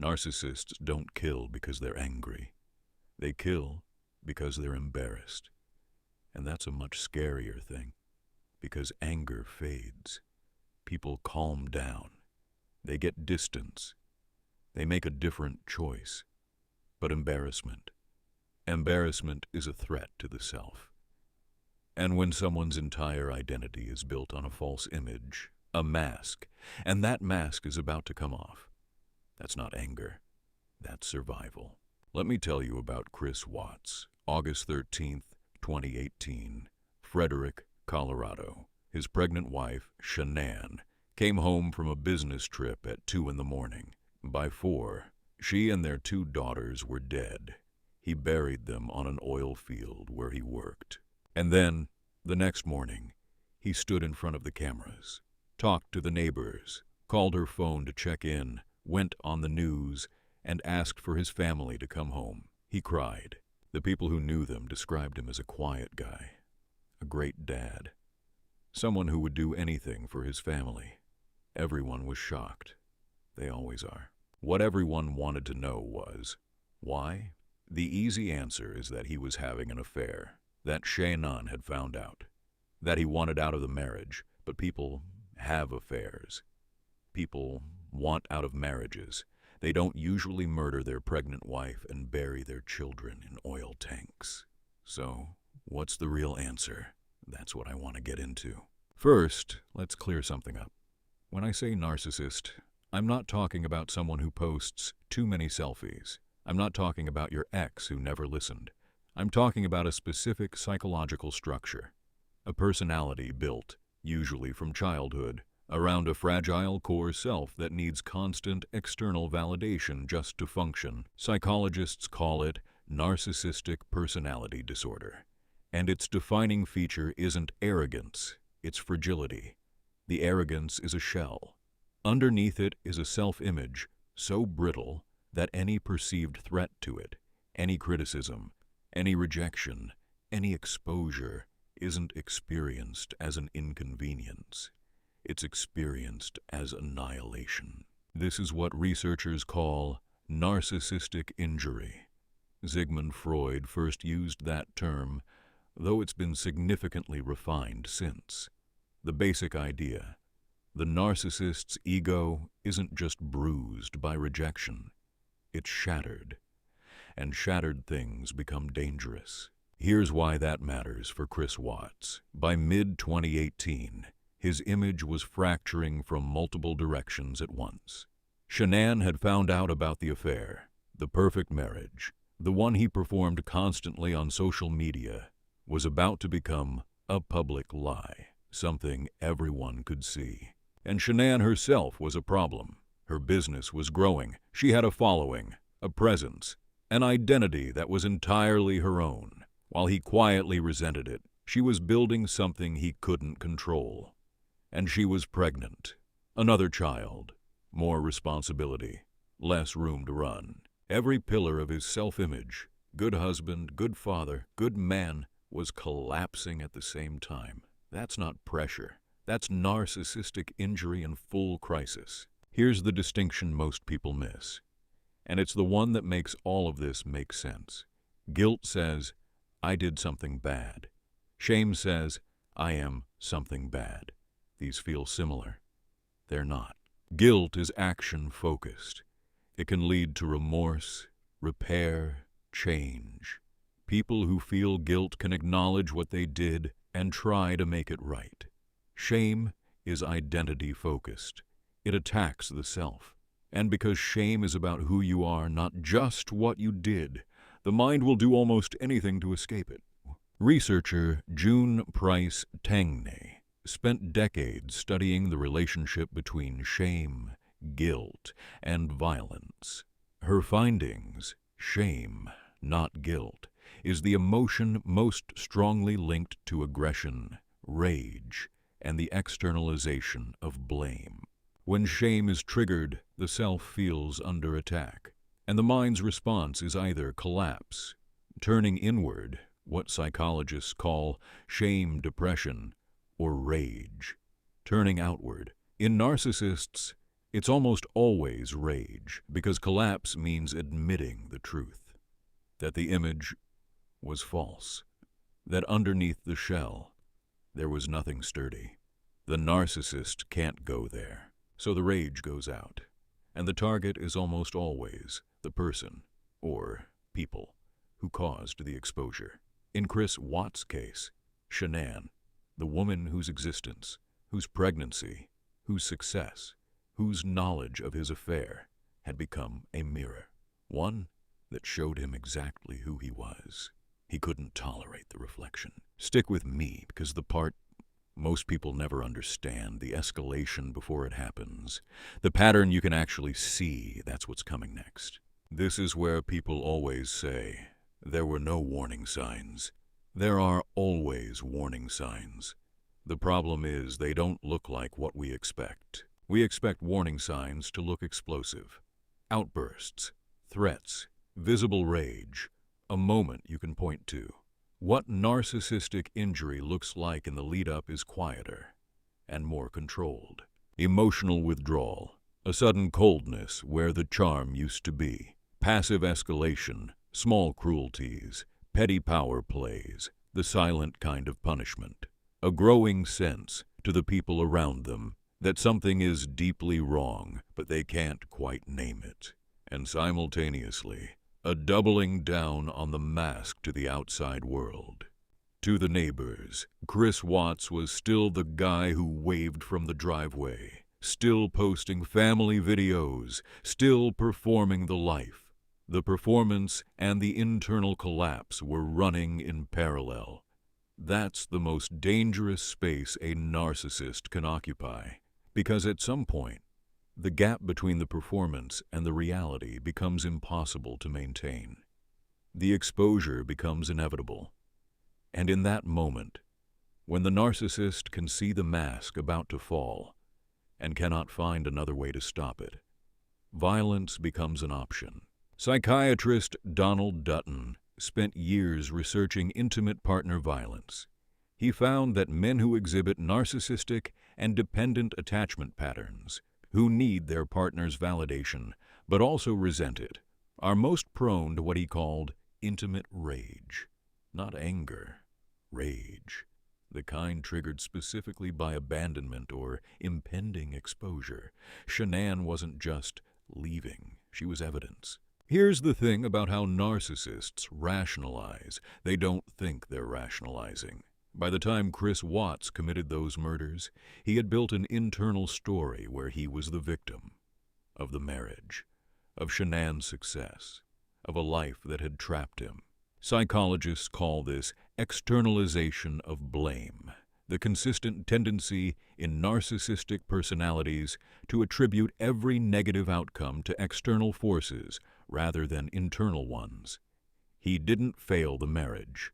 Narcissists don't kill because they're angry. They kill because they're embarrassed. And that's a much scarier thing, because anger fades. People calm down. They get distance. They make a different choice. But embarrassment is a threat to the self. And when someone's entire identity is built on a false image, a mask, and that mask is about to come off, that's not anger, that's survival. Let me tell you about Chris Watts, August 13th, 2018, Frederick, Colorado. His pregnant wife, Shanann, came home from a business trip at 2 in the morning. By 4, she and their 2 daughters were dead. He buried them on an oil field where he worked. And then, the next morning, he stood in front of the cameras, talked to the neighbors, called her phone to check in, went on the news, and asked for his family to come home. He cried. The people who knew them described him as a quiet guy, a great dad, someone who would do anything for his family. Everyone was shocked. They always are. What everyone wanted to know was, why? The easy answer is that he was having an affair, that Shanann had found out, that he wanted out of the marriage. But people have affairs. People want out of marriages. They don't usually murder their pregnant wife and bury their children in oil tanks. So, what's the real answer? That's what I want to get into. First, let's clear something up. When I say narcissist, I'm not talking about someone who posts too many selfies. I'm not talking about your ex who never listened. I'm talking about a specific psychological structure, a personality built, usually from childhood, around a fragile core self that needs constant external validation just to function. Psychologists call it narcissistic personality disorder. And its defining feature isn't arrogance, it's fragility. The arrogance is a shell. Underneath it is a self-image so brittle that any perceived threat to it, any criticism, any rejection, any exposure isn't experienced as an inconvenience. It's experienced as annihilation. This is what researchers call narcissistic injury. Sigmund Freud first used that term, though it's been significantly refined since. The basic idea: the narcissist's ego isn't just bruised by rejection, it's shattered. And shattered things become dangerous. Here's why that matters for Chris Watts. By mid-2018, his image was fracturing from multiple directions at once. Shanann had found out about the affair, the perfect marriage, the one he performed constantly on social media, was about to become a public lie, something everyone could see. And Shanann herself was a problem. Her business was growing. She had a following, a presence, an identity that was entirely her own. While he quietly resented it, she was building something he couldn't control. And she was pregnant. Another child. More responsibility. Less room to run. Every pillar of his self-image, good husband, good father, good man, was collapsing at the same time. That's not pressure. That's narcissistic injury in full crisis. Here's the distinction most people miss. And it's the one that makes all of this make sense. Guilt says, I did something bad. Shame says, I am something bad. These feel similar. They're not. Guilt is action-focused. It can lead to remorse, repair, change. People who feel guilt can acknowledge what they did and try to make it right. Shame is identity-focused. It attacks the self. And because shame is about who you are, not just what you did, the mind will do almost anything to escape it. Researcher Price Tangney spent decades studying the relationship between shame, guilt, and violence. Her findings: shame, not guilt, is the emotion most strongly linked to aggression, rage, and the externalization of blame. When shame is triggered, the self feels under attack, and the mind's response is either collapse, turning inward, what psychologists call shame depression, or rage, turning outward. In narcissists, It's almost always rage, because collapse means admitting the truth, that the image was false, that underneath the shell there was nothing sturdy. The narcissist can't go there, so the rage goes out, and the target is almost always the person, or people, who caused the exposure. In Chris Watts' case, Shanann, the woman whose existence, whose pregnancy, whose success, whose knowledge of his affair had become a mirror, one that showed him exactly who he was. He couldn't tolerate the reflection. Stick with me, because the part most people never understand, the escalation before it happens, the pattern you can actually see, that's what's coming next. This is where people always say, there were no warning signs. There are always warning signs. The problem is they don't look like what we expect. We expect warning signs to look explosive. Outbursts, threats, visible rage, a moment you can point to. What narcissistic injury looks like in the lead-up is quieter and more controlled. Emotional withdrawal, a sudden coldness where the charm used to be. Passive escalation, small cruelties, petty power plays, the silent kind of punishment. A growing sense to the people around them that something is deeply wrong, but they can't quite name it. And simultaneously, a doubling down on the mask to the outside world. To the neighbors, Chris Watts was still the guy who waved from the driveway, still posting family videos, still performing the life. The performance and the internal collapse were running in parallel. That's the most dangerous space a narcissist can occupy, because at some point, the gap between the performance and the reality becomes impossible to maintain. The exposure becomes inevitable. And in that moment, when the narcissist can see the mask about to fall and cannot find another way to stop it, violence becomes an option. Psychiatrist Donald Dutton spent years researching intimate partner violence. He found that men who exhibit narcissistic and dependent attachment patterns, who need their partner's validation but also resent it, are most prone to what he called intimate rage. Not anger, rage, the kind triggered specifically by abandonment or impending exposure. Shanann wasn't just leaving, she was evidence. Here's the thing about how narcissists rationalize. They don't think they're rationalizing. By the time Chris Watts committed those murders, he had built an internal story where he was the victim of the marriage, of Shanann's success, of a life that had trapped him. Psychologists call this externalization of blame, the consistent tendency in narcissistic personalities to attribute every negative outcome to external forces rather than internal ones. He didn't fail the marriage.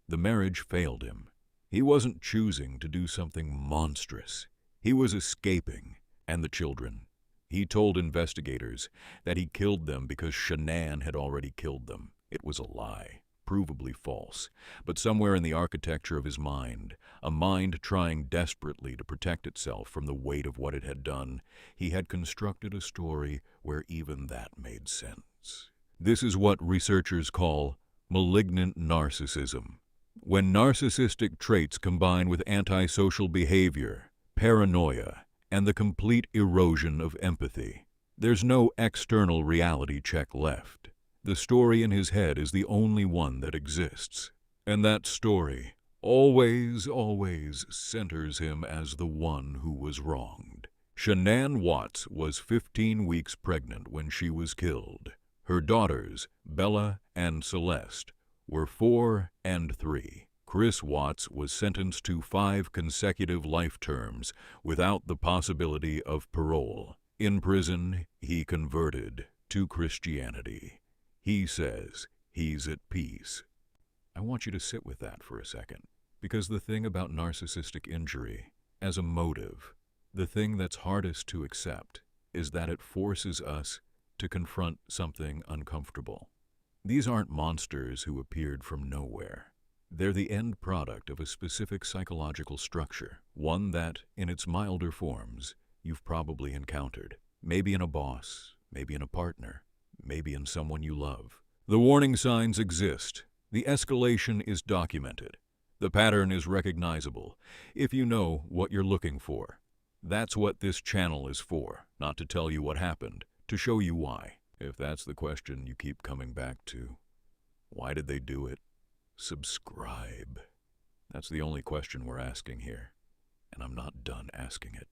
The marriage failed him. He wasn't choosing to do something monstrous. He was escaping. And the children. He told investigators that he killed them because Shanann had already killed them. It was a lie, provably false, but somewhere in the architecture of his mind, a mind trying desperately to protect itself from the weight of what it had done, he had constructed a story where even that made sense. This is what researchers call malignant narcissism. When narcissistic traits combine with antisocial behavior, paranoia, and the complete erosion of empathy, there's no external reality check left. The story in his head is the only one that exists. And that story always centers him as the one who was wronged. Shanann Watts was 15 weeks pregnant when she was killed. Her daughters, Bella and Celeste, were 4 and 3. Chris Watts was sentenced to 5 consecutive life terms without the possibility of parole. In prison, he converted to Christianity. He says he's at peace. I want you to sit with that for a second, because the thing about narcissistic injury as a motive, the thing that's hardest to accept, is that it forces us to confront something uncomfortable. These aren't monsters who appeared from nowhere. They're the end product of a specific psychological structure, one that, in its milder forms, you've probably encountered. Maybe in a boss, maybe in a partner, maybe in someone you love. The warning signs exist. The escalation is documented. The pattern is recognizable, if you know what you're looking for. That's what this channel is for, not to tell you what happened, to show you why. If that's the question you keep coming back to, why did they do it? Subscribe. That's the only question we're asking here, and I'm not done asking it.